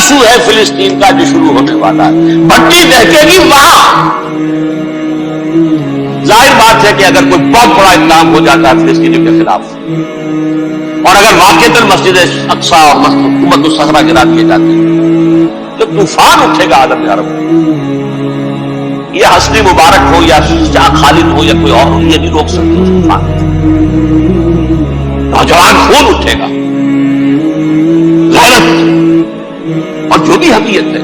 Issue ہے فلسطین کا جو شروع ہونے والا ہے. بھٹی دہکے گی وہاں. ظاہر بات ہے کہ اگر کوئی بہت بڑا اقدام ہو جاتا ہے فلسطینیوں کے خلاف اور اگر واقعتاً مسجد اقصی اور حکومت الصحرا گرا دیے جاتے ہیں تو طوفان اٹھے گا عالم عرب میں. یہ حسنی مبارک ہو یا شاہ خالد ہو یا کوئی اور ہو، یہ نہیں روک سکتے طوفان. نوجوان خون اٹھے گا، غیرت اور جو بھی حمیت ہے.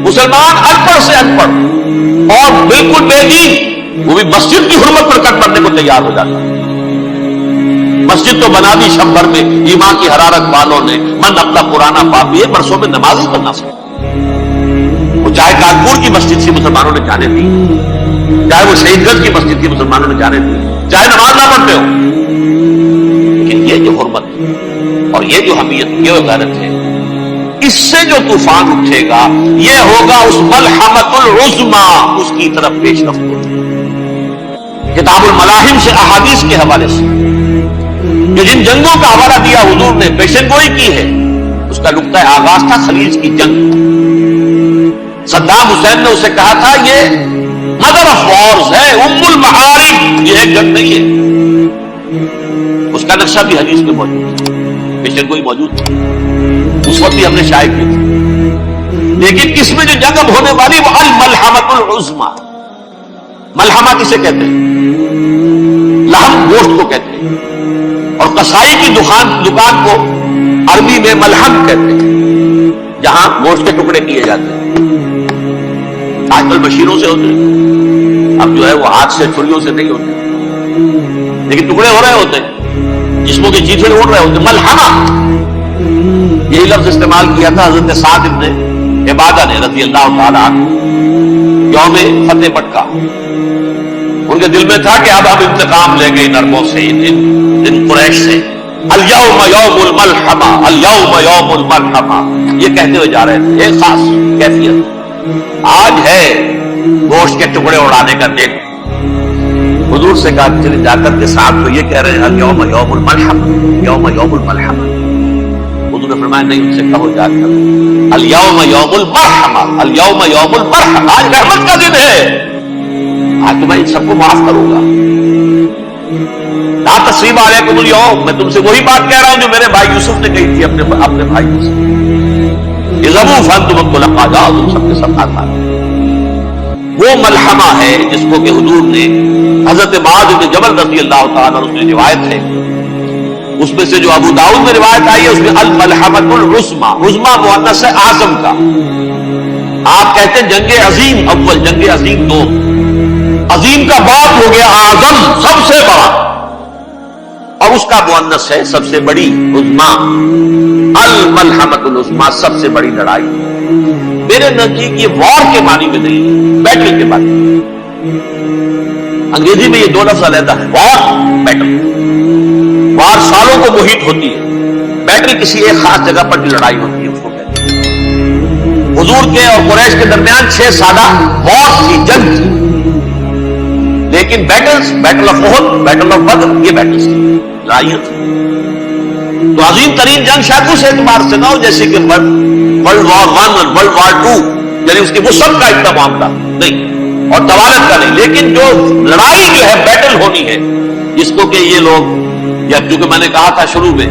مسلمان ان پڑھ سے ان پڑھ اور بالکل بے دین وہ بھی مسجد کی حرمت پر کٹ کرنے کو تیار ہو جاتا ہے. مسجد تو بنا دی شمبر میں ایمان کی حرارت والوں نے، من اپنا پرانا پاپی ہے برسوں میں نماز ہی بنا سکتا. وہ چاہے کانپور کی مسجد تھی مسلمانوں نے جانے دی، چاہے وہ شہید گنج کی مسجد تھی مسلمانوں نے جانے دی، چاہے نماز نہ پڑھتے ہو. لیکن یہ جو حرمت اور یہ جو حمیت، یہ غیرت ہے، اس سے جو طوفان اٹھے گا یہ ہوگا اس ملحمۃ العظما، اس کی طرف پیش رفت ہوگی. کتاب الملاحم سے احادیث کے حوالے سے جو جن جنگوں کا حوالہ دیا حضور نے، پیشن گوئی کی ہے، اس کا نقطہ آغاز تھا خلیج کی جنگ. صدام حسین نے اسے کہا تھا یہ مدر آف وارز ہے، ام المحارب، یہ ایک جنگ نہیں ہے. اس کا نقشہ بھی حدیث میں موجود ہے، پیشن گوئی موجود تھی، اس وقت بھی ہم نے شائع کی تھی. لیکن اس میں جو جنگ اب ہونے والی وہ الملحمۃ العظما. ملحمہ کسے کہتے ہیں؟ لحم گوشت کو کہتے ہیں، اور قصائی کی دکان کو عربی میں ملحم کہتے ہیں، جہاں گوشت کے ٹکڑے کیے جاتے ہیں. آج کل مشینوں سے ہوتے ہیں، اب جو ہے وہ ہاتھ سے چھریوں سے نہیں ہوتے، لیکن ٹکڑے ہو رہے ہوتے ہیں، جسموں کے چیتھے اڑ رہے ہوتے ہیں. ملحمہ یہی لفظ استعمال کیا تھا حضرت سعد ابن عبادہ نے رضی اللہ تعالیٰ عنہ یوم فتح مکہ. ان کے دل میں تھا کہ اب ہم انتقام لیں گے ان عربوں سے، ان قریش سے. الیوم یوم الملحمہ، الیوم یوم الملحمہ، یہ کہتے ہوئے جا رہے تھے. ایک خاص کیفیت آج ہے گوشت کے ٹکڑے اڑانے کا دن. حضور سے کہا چلے جا کر کے ساتھ تو یہ کہہ رہے ہیں الیوم یوم الملحمہ، یوم یوم الملحمہ. حضور نے فرمایا نہیں، ان سے کہو جا کر الیوم یوم المرحمہ، الیوم یوم المرحمہ، آج رحمت کا دن ہے، آج تو میں ان سب کو معاف کروں گا. لا تثریب علیکم اليوم، میں تم سے وہی بات کہہ رہا ہوں جو میرے بھائی یوسف نے کہی تھی اپنے بھائیوں سے. اذهبوا فانتم الطلقاء، جاؤ تم سب کے سب آتا. وہ ملحمہ ہے جس کو کہ حضور نے حضرت معاذ بن جبل رضی اللہ تعالیٰ عنہ سے روایت ہے، اس میں سے جو ابو داؤد میں روایت آئی ہے اس میں الملحمۃ العظما، عظما مؤنث ہے اعظم کا. آپ کہتے ہیں جنگ عظیم اول، جنگ عظیم دو. عظیم کا بات ہو گیا اعظم، سب سے بڑا، اور اس کا مؤنث ہے سب سے بڑی، عظما. الملحمۃ العظما، سب سے بڑی لڑائی. میرے نزدیک یہ وار کے معنی میں نہیں، بیٹل کے معنی میں. انگریزی میں یہ دو لفظ علیحدہ ہے، وار، بیٹل. وار سالوں کو محیط ہوتی ہے، بیٹل کسی ایک خاص جگہ پر جو لڑائی ہوتی ہے اس کو کہتے ہیں. حضور کے اور قریش کے درمیان 6 سالہ وار تھی، جنگ تھی. لیکن battles, battle of Uhud, battle of Badr, یہ بیٹلز تھی، لڑائیاں تھی. تو عظیم ترین جنگ شاید اس اعتبار سے نہ ہو جیسے کہ ورلڈ وار 1 اور ورلڈ وار 2، یعنی اس کی وسعت کا اتنا معاملہ نہیں اور طوالت کا نہیں. لیکن جو لڑائی جو ہے بیٹل ہونی ہے، جس کو کہ یہ لوگ، یا جو کہ میں نے کہا تھا شروع میں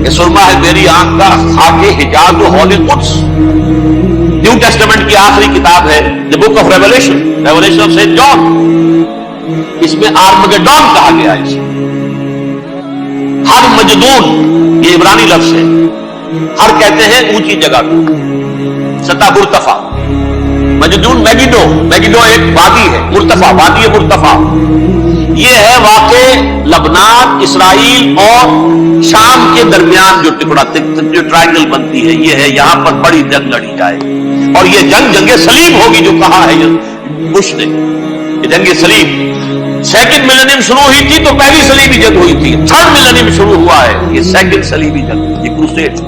کہ سرما ہے میری آنکھ کا خاک حجاز و ہول قدس، نیو ٹیسٹمنٹ کی آخری کتاب ہے the book of revelation, revelation of saint John. اس میں آرمگڈون کہا گیا ہے. ہر مجدون یہ عبرانی لفظ ہے، ہر کہتے ہیں اونچی جگہ کو، سطح مرتفع. مجدون میگیڈو، میگیڈو ایک وادی ہے، مرتفع، وادی مرتفع. یہ ہے واقع لبنان، اسرائیل اور شام کے درمیان جو ٹکڑا، جو ٹرائنگل بنتی ہے، یہ ہے یہاں پر بڑی جنگ لڑی جائے. اور یہ جنگ صلیب ہوگی جو کہا ہے بش نے، یہ جنگ صلیب. سیکنڈ ملینیم شروع ہوئی تھی تو پہلی صلیبی جنگ ہوئی تھی، تھرڈ ملینیم شروع ہوا ہے یہ سیکنڈ صلیبی جنگ، یہ کروسیڈ.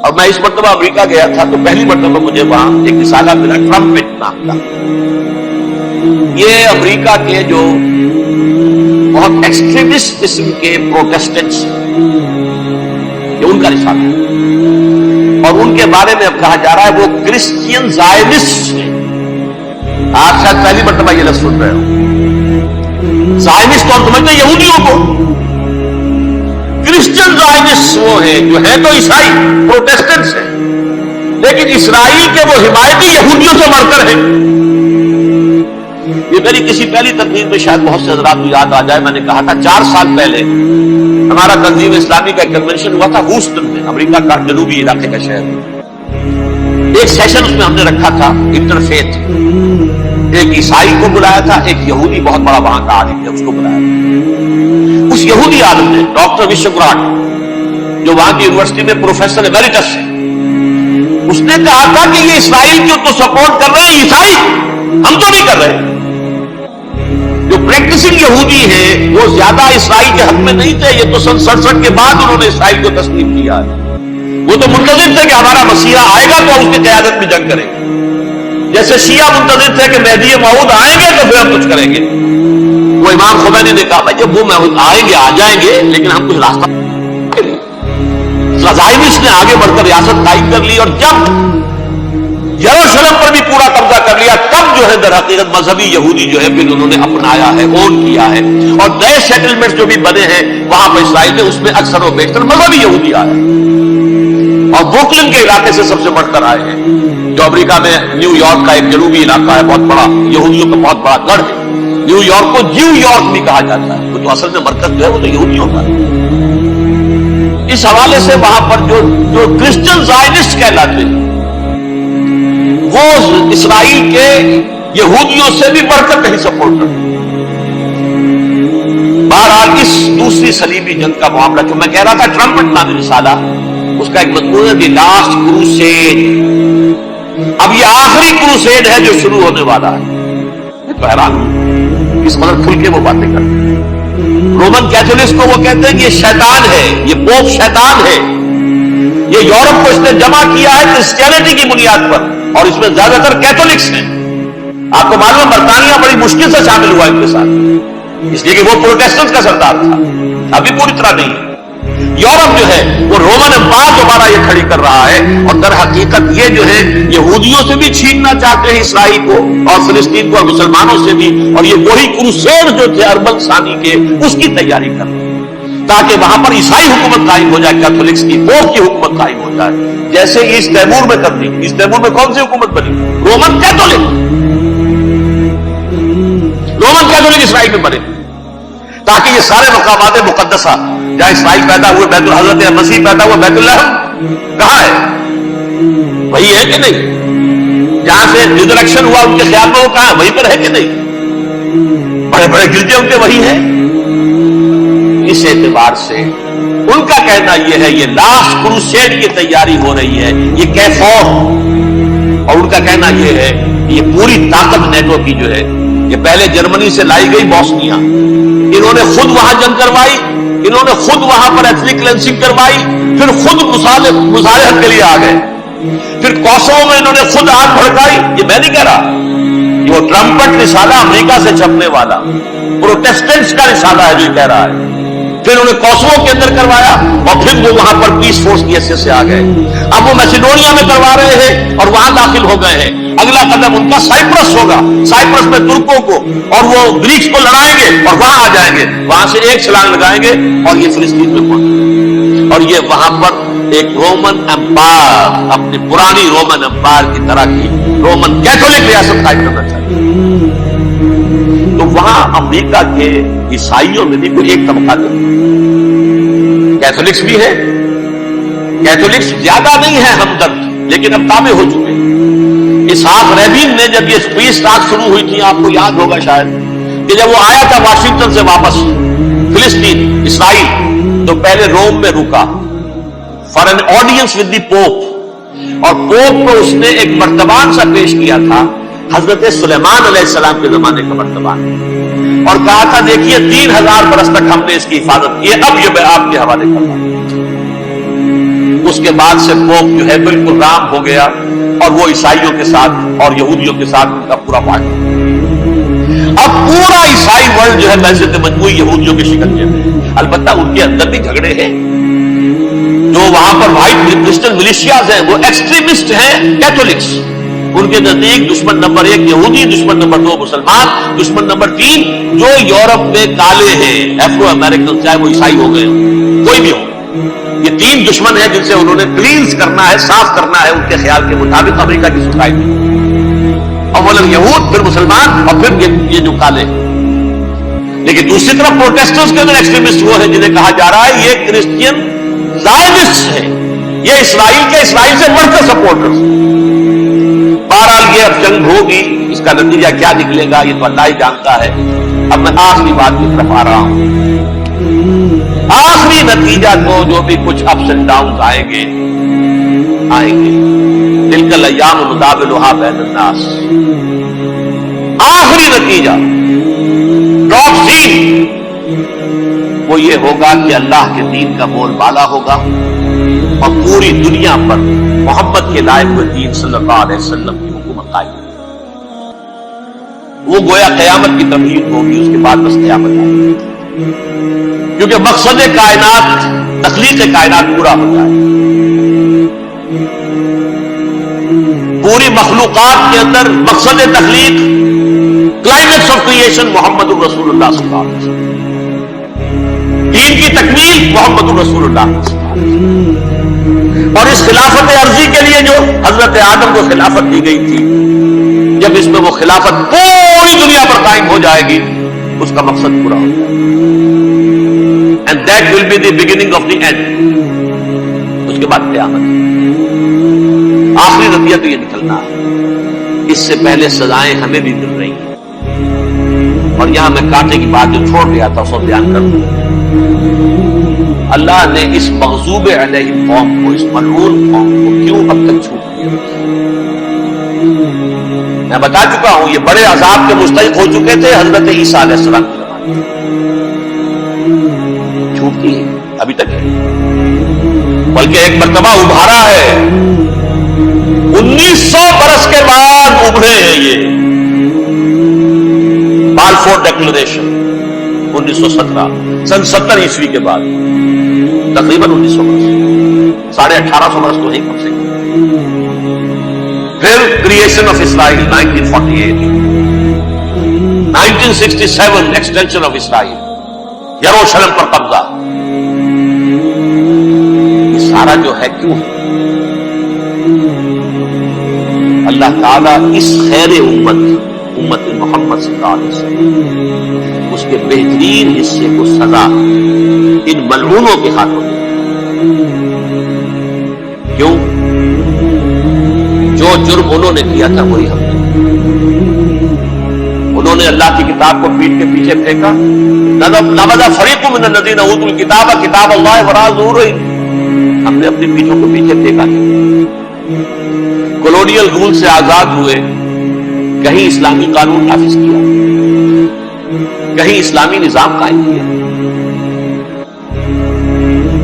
اور میں اس مرتبہ امریکہ گیا تھا تو پہلی مرتبہ مجھے وہاں ایک رسالہ ملا ٹرمپٹ نام کا. یہ امریکہ کے جو بہت ایکسٹریمسٹ قسم کے پروٹیسٹنٹس، یہ ان کا رسالہ ہے. اور ان کے بارے میں اب کہا جا رہا ہے وہ کرسچین زائنسٹ ہیں. آپ شاید پہلی مرتبہ یہ لفظ سن رہے ہو. زائنسٹ کون سمجھتے ہیں؟ یہودیوں کو. کرسچین زائنسٹ وہ ہیں جو ہے تو عیسائی پروٹیسٹنٹس ہیں، لیکن اسرائیل کے وہ حمایتی یہودیوں سے بڑھ کر ہیں. یہ میری کسی پہلی تقریر میں شاید بہت سے حضرات کو یاد آ جائے، میں نے کہا تھا 4 سال پہلے ہمارا تنظیم اسلامی کا ایک کنونشن ہوا تھا ہیوسٹن میں، امریکہ کا جنوبی علاقے کا شہر. ایک سیشن اس میں ہم نے رکھا تھا انٹرفیتھ. ایک عیسائی کو بلایا تھا، ایک یہودی بہت بڑا وہاں کا عالم ہے اس کو بلایا تھا. اس یہودی عالم نے ڈاکٹر وشوگراٹ جو وہاں کی یونیورسٹی میں پروفیسر ایمیریٹس ہے، اس نے کہا تھا کہ یہ اسرائیل جو تو سپورٹ کر رہے ہیں عیسائی، ہم تو نہیں کر رہے. جو پریکٹسنگ یہودی ہیں وہ زیادہ اسرائیل کے حق میں نہیں تھے، یہ تو سن 67 کے بعد انہوں نے اسرائیل کو تسلیم کیا ہے. وہ تو منتظر تھے کہ ہمارا مسیحا آئے گا تو اس کی قیادت میں جنگ کریں گے، جیسے شیعہ منتظر تھے کہ مہدی موعود آئیں گے تو پھر ہم کچھ کریں گے. وہ امام خمینی نے کہا جب وہ آئیں گے آ جائیں گے، لیکن ہم کچھ راستہ. زائنسٹ نے آگے بڑھ کر ریاست قائم کر لی، اور جب یروشلم پر بھی پورا قبضہ کر لیا تب جو ہے در حقیقت مذہبی یہودی جو ہے پھر انہوں نے اپنایا ہے، اون کیا ہے. اور نئے سیٹلمنٹ جو بھی بنے ہیں وہاں پر اسرائیل میں، اس میں اکثر و بیشتر مذہبی یہودی آئے اور بروکلن کے علاقے سے سب سے بڑھ کر آئے ہیں، جو امریکہ میں نیو یارک کا ایک جنوبی علاقہ ہے، بہت بڑا یہودیوں کا بہت بڑا گڑھ ہے. نیو یارک کو جیو یارک بھی کہا جاتا ہے، وہ تو اصل میں مرکز جو ہے وہ تو یہودیوں کا ہے. اس حوالے سے وہاں پر جو کرسچن زائنسٹ کہلاتے ہیں وہ اسرائیل کے یہودیوں سے بھی بڑھ کر کہیں سپورٹ کرتے ہیں. بہرحال اس دوسری صلیبی جنگ کا معاملہ جو میں کہہ رہا تھا، ٹرمپٹ نامی رسالہ، اس کا ایک مضمون ہے دی لاسٹ کروسیڈ. اب یہ آخری کروسیڈ ہے جو شروع ہونے والا ہے. میں تو حیران ہوں اس قدر کھل کے وہ باتیں کرتے ہیں. رومن کیتھولکس کو وہ کہتے ہیں کہ یہ شیطان ہے، یہ پوپ شیطان ہے. یہ یورپ کو اس نے جمع کیا ہے کرسچینٹی کی بنیاد پر، اور اس میں زیادہ تر کیتھولکس ہیں. آپ کو معلوم ہے برطانیہ بڑی مشکل سے شامل ہوا ان کے ساتھ، اس لیے کہ وہ پروٹیسٹنٹ کا سردار تھا، ابھی پوری طرح نہیں ہے. یورپ جو ہے وہ رومن امپائر دوبارہ یہ کھڑی کر رہا ہے، اور در حقیقت یہ جو ہے یہودیوں سے بھی چھیننا چاہتے ہیں اسرائیل کو اور فلسطین کو، اور مسلمانوں سے بھی. اور یہ وہی کروسیڈ جو تھے اربن ثانی کے، اس کی تیاری کر رہے ہیں تاکہ وہاں پر عیسائی حکومت قائم ہو جائے، کیتھولکس کی پوپ کی حکومت قائم ہو جائے، جیسے ایسٹ تیمور میں کر دی. ایسٹ تیمور میں کون سی حکومت بنی؟ Roman Catholic. رومن کیتھولک اسرائیل میں بنے، تاکہ یہ سارے مقامات مقدسہ جہاں اسرائیل پیدا ہوئے، بیت الحضرت مسیح پیدا ہوا، بیت اللہ کہاں ہے؟ وہی ہے کہ نہیں؟ جہاں سے ریزریکشن ہوا ان کے خیال میں وہ کہاں ہے؟ وہیں پر ہے کہ نہیں؟ بڑے بڑے گرجے ان کے وہی ہیں. اس اعتبار سے ان کا کہنا یہ ہے یہ لاسٹ کروسیڈ کی تیاری ہو رہی ہے، یہ کیفور. اور ان کا کہنا یہ ہے کہ یہ پوری طاقت نیٹو کی جو ہے، یہ پہلے جرمنی سے لائی گئی بوسنیا، انہوں نے خود وہاں جنگ کروائی، انہوں نے خود وہاں پر ایتھنک کلینسنگ کروائی، پھر خود مصالحت کے لیے آ گئے، پھر کوسوو میں انہوں نے خود آگ بھڑکائی. یہ میں نہیں کہہ رہا، یہ وہ ٹرمپٹ رسالہ امریکہ سے چھپنے والا پروٹیسٹنٹس کا رسالہ ہے جو کہہ رہا ہے. پھر انہوں نے کوسوو کے اندر کروایا، اور پھر وہ وہاں پر پیس فورس کی حیثیت سے آ گئے. اب وہ میسیڈونیا میں کروا رہے ہیں اور وہاں داخل ہو گئے ہیں. اگلا قدم ان کا سائپرس ہوگا، سائپرس میں ترکوں کو اور وہ گریکس کو لڑائیں گے اور وہاں آ جائیں گے، وہاں سے ایک چھلانگ لگائیں گے اور یہ فلسطین میں پہنچیں. اور یہ وہاں پر ایک رومن امپائر، اپنی پرانی رومن امپائر کی طرح کی رومن کیتھولک ریاست قائم کرنا چاہیے. تو وہاں امریکہ کے عیسائیوں میں بھی کوئی ایک طبقہ نہیں، کیتھولکس بھی ہے. کیتھولکس زیادہ نہیں ہے ہمدرد، لیکن اب تابع ہو چکے. اسحاق رابین نے جب یہ پیس ٹاک شروع ہوئی تھی، آپ کو یاد ہوگا شاید کہ جب وہ آیا تھا واشنگٹن سے واپس فلسطین اسرائیل، تو پہلے روم میں رکا for an audience with the Pope, اور پوپ کو اس نے ایک مرتبان سا پیش کیا تھا، حضرت سلیمان علیہ السلام کے زمانے کا مرتبان، اور کہا تھا دیکھیے 3000 برس تک ہم نے اس کی حفاظت کی، اب یہ میں آپ کے حوالے کر رہا ہوں. اس کے بعد سے پوپ جو ہے بالکل رام ہو گیا، اور وہ عیسائیوں کے ساتھ اور یہودیوں کے ساتھ ان کا پورا معاہدہ. اب پورا عیسائی ورلڈ جو ہے ویسے تو مجموعی یہودیوں کی شکل میں، البتہ ان کے اندر بھی جھگڑے ہیں. جو جو وہاں پر وائٹ کرسچن ملیشیاز ہیں وہ ایکسٹریمسٹ ہیں کیتھولکس. ان کے نزدیک دشمن نمبر 1 یہودی، دشمن نمبر 2 مسلمان، دشمن نمبر 3 جو یورپ میں کالے ہیں، ایفرو امریکن، چاہے وہ عیسائی ہو گئے ہوں، کوئی بھی ہو. یہ 3 دشمن ہیں جن سے انہوں نے کلینز کرنا ہے، صاف کرنا ہے ان کے خیال کے مطابق امریکہ کی سوسائٹی. اولا یہود، پھر مسلمان، اور پھر یہ جو کالے. لیکن دوسری طرف پروٹیسٹنٹس کے اندر ایکسٹریمسٹ وہ ہیں جنہیں کہا جا رہا ہے یہ کرسچین زائونسٹ ہیں، یہ اسرائیل سے بڑھ کر سپورٹرز. بہرحال یہ اب جنگ ہوگی، اس کا نتیجہ کیا نکلے گا یہ تو اللہ ہی جانتا ہے. اب میں آخری بات کی طرف آ رہا ہوں. آخری نتیجہ تو جو بھی کچھ اپس اینڈ ڈاؤنز آئیں گے تلک الایام نداولها بین الناس. آخری نتیجہ ٹاپ سین وہ یہ ہوگا کہ اللہ کے دین کا بول بالا ہوگا اور پوری دنیا پر محمد کے لائے ہوئے دین صلی اللہ علیہ وسلم کی حکومت قائم ہوگی. وہ گویا قیامت کی تمہید ہوگی، اس کے بعد بس قیامت آئے گی. کیونکہ مقصد کائنات، تخلیق کائنات پورا ہو جائے. پوری مخلوقات کے اندر مقصد تخلیق، کلائمیکس آف کریشن محمد الرسول اللہ صلی اللہ علیہ وسلم. دین کی تکمیل محمد الرسول اللہ صلی اللہ علیہ وسلم. اور اس خلافت عرضی کے لیے جو حضرت آدم کو خلافت دی گئی تھی، جب اس میں وہ خلافت پوری دنیا پر قائم ہو جائے گی اس کا مقصد پورا ہو جائے گا. And that will be the beginning of the end. اس کے بعد قیامت. آخری نتیجہ تو یہ نکلنا ہے. اس سے پہلے سزائیں ہمیں بھی مل رہی ہیں. اور یہاں میں کانٹے کی بات جو چھوڑ گیا تھا اس کو بیان کر دوں. اللہ نے اس مغضوب علیہ قوم کو، اس ملعون قوم کو کیوں اب تک چھوٹ دیا؟ میں بتا چکا ہوں یہ بڑے عذاب کے مستحق ہو چکے تھے حضرت عیسیٰ علیہ السلام کے زمانے میں. چھوٹتی ہے ابھی تک ہے، بلکہ ایک مرتبہ ابھارا ہے. 1900 برس کے بعد ابھرے ہیں یہ. بالفور ڈیکلریشن 1917 سن 70 عیسوی کے بعد، تقریباً 1900 برس، 1850 برس تو ہے کم سے کم. پھر creation of Israel 1948، 1967 extension of Israel, یروشلم پر قبضہ. یہ سارا جو ہے کیوں ہے؟ اللہ تعالیٰ اس خیر امت محمد صلی اللہ علیہ وسلم اس کے بہترین حصے کو سزا ان ملعونوں کے ہاتھوں میں. کیوں؟ جو جرم انہوں نے کیا تھا وہی ہم نے. انہوں نے اللہ کی کتاب کو پیٹ کے پیچھے پھینکا. نبذ فریق من الذین اوتوا الکتاب کتاب اللہ وراء ظہورہم. ہم نے اپنی پیٹھوں کو پیچھے پھینکا. کولونیل رول سے آزاد ہوئے، کہیں اسلامی قانون نافذ کیا، کہیں اسلامی نظام قائم کیا.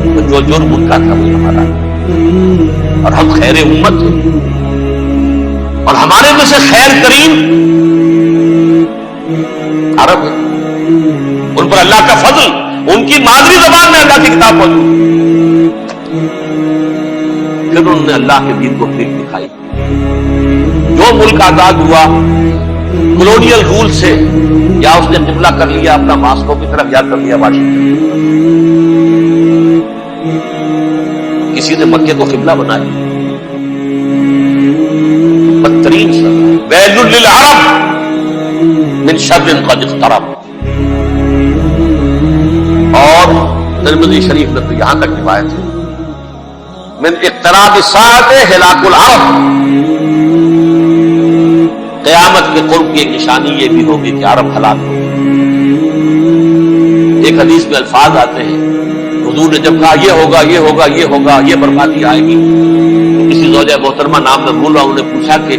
تو جو جرم ان کا تھا وہی ہمارا. اور ہم خیر امت ہیں، اور ہمارے میں سے خیر کریم عرب ہے. ان پر اللہ کا فضل، ان کی مادری زبان میں اللہ کی کتاب موجود. پھر انہوں نے اللہ کے دین کو پھیر دکھائی. جو ملک آزاد ہوا کولونیل رول سے، یا اس نے قبلہ کر لیا اپنا ماسکو کی طرف، یا کر لیا واشنگٹن. کسی نے مکے کو قبلہ بنایا. بدترین سزا، ویل للعرب من شر قد اقترب. اور ترمذی شریف میں تو یہاں تک روایت ہے من اقتراب الساعۃ ہلاک العرب. قیامت کے قرب کی ایک نشانی یہ بھی ہوگی کہ عرب ہلاک ہو. ایک حدیث میں الفاظ آتے ہیں، حضور نے جب کہا یہ ہوگا یہ ہوگا یہ ہوگا، یہ بربادی آئے گی، تو کسی زوجہ محترمہ نام میں بھول رہا ہوں، انہوں نے پوچھا کہ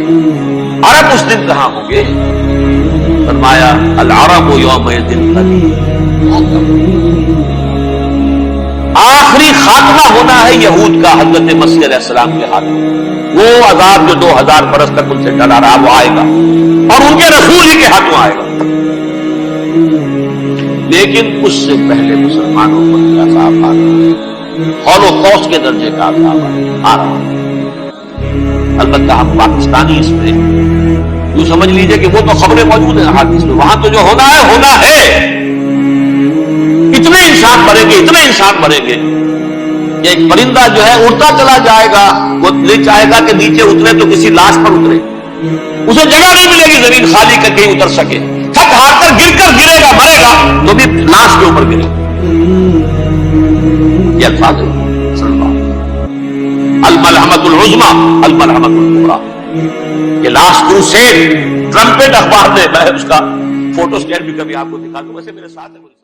عرب اس دن کہاں ہوں گے؟ فرمایا العرب یومئذ قلیل. آخری خاتمہ ہونا ہے یہود کا حضرت مسیح علیہ السلام کے ہاتھ میں. وہ عذاب جو 2000 برس تک ان سے ٹلا رہا وہ آئے گا، اور ان کے رسول ہی کے ہاتھوں آئے گا. لیکن اس سے پہلے مسلمانوں پر عذاب آنا. ہولوکاسٹ کے درجے کا عذاب آ رہا ہے۔ البتہ ہم پاکستانی اس میں یوں سمجھ لیجئے کہ وہ تو خبریں موجود ہیں حدیث میں، وہاں تو جو ہونا ہے اتنے انسان مریں گے کہ ایک پرندہ جو ہے اڑتا چلا جائے گا، وہ نہیں چاہے گا کہ نیچے اترے تو کسی لاش پر اترے، اسے جگہ نہیں ملے گی زمین خالی کر کے اتر سکے، تھک ہار کر گرے گا مرے گا تو بھی لاش کے اوپر گرے گا۔ یہ الفاظ ہے الملحمۃ العظمیٰ الملحمۃ الکبریٰ، یہ لاسٹ کروسیڈ ٹرمپٹ اخبار نے، میں اس کا فوٹو اسٹیٹ بھی کبھی آپ کو دکھا دوں، ویسے میرے ساتھ ہے۔